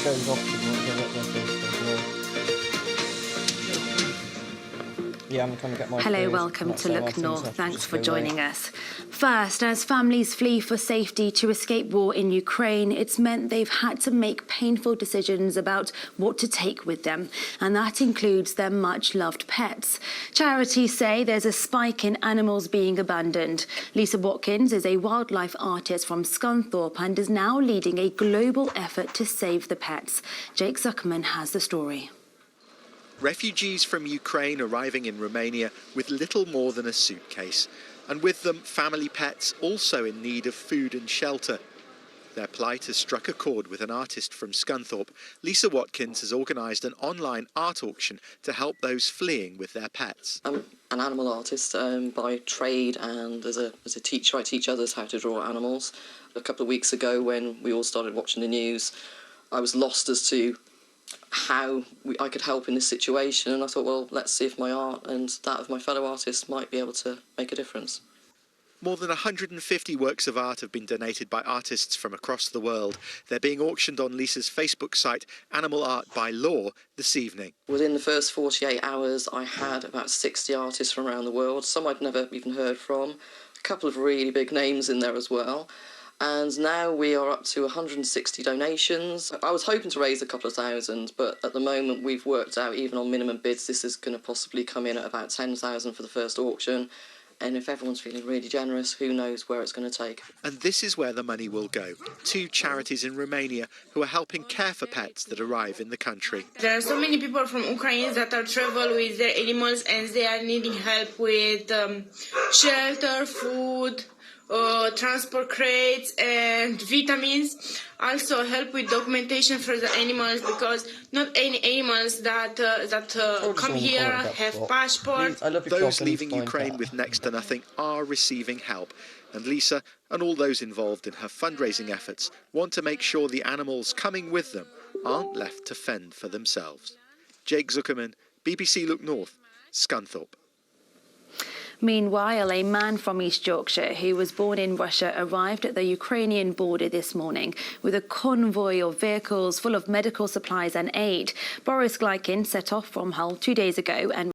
goes off to Yeah, I'm trying to get my Hello, food. welcome to Look Martin, North. so Thanks just for go joining away. us. First, as families flee for safety to escape war in Ukraine, it's meant they've had to make painful decisions about what to take with them, and that includes their much-loved pets. Charities say there's a spike in animals being abandoned. Lisa Watkins is a wildlife artist from Scunthorpe and is now leading a global effort to save the pets. Jake Zuckerman has the story. Refugees from Ukraine arriving in Romania with little more than a suitcase, and with them family pets also in need of food and shelter. Their plight has struck a chord with an artist from Scunthorpe. Lisa Watkins has organised an online art auction to help those fleeing with their pets. I'm an animal artist by trade, and as a teacher I teach others how to draw animals. A couple of weeks ago when we all started watching the news, I was lost as to how I could help in this situation, and I thought, well, let's see if my art and that of my fellow artists might be able to make a difference. More than 150 works of art have been donated by artists from across the world. They're being auctioned on Lisa's Facebook site, Animal Art by Law, this evening. Within the first 48 hours, I had about 60 artists from around the world, some I'd never even heard from, a couple of really big names in there as well. And now we are up to 160 donations. I was hoping to raise a couple of thousand, but at the moment we've worked out, even on minimum bids, this is going to possibly come in at about 10,000 for the first auction. And if everyone's feeling really generous, who knows where it's going to take. And this is where the money will go, to charities in Romania who are helping care for pets that arrive in the country. There are so many people from Ukraine that are travel with their animals and they are needing help with shelter, food, transport crates and vitamins. Also help with documentation for the animals, because not any animals that come here have passports. Those leaving Ukraine with next to nothing are receiving help. And Lisa and all those involved in her fundraising efforts want to make sure the animals coming with them aren't left to fend for themselves. Jake Zuckerman, BBC Look North, Scunthorpe. Meanwhile, a man from East Yorkshire who was born in Russia arrived at the Ukrainian border this morning with a convoy of vehicles full of medical supplies and aid. Boris Glykin set off from Hull 2 days ago and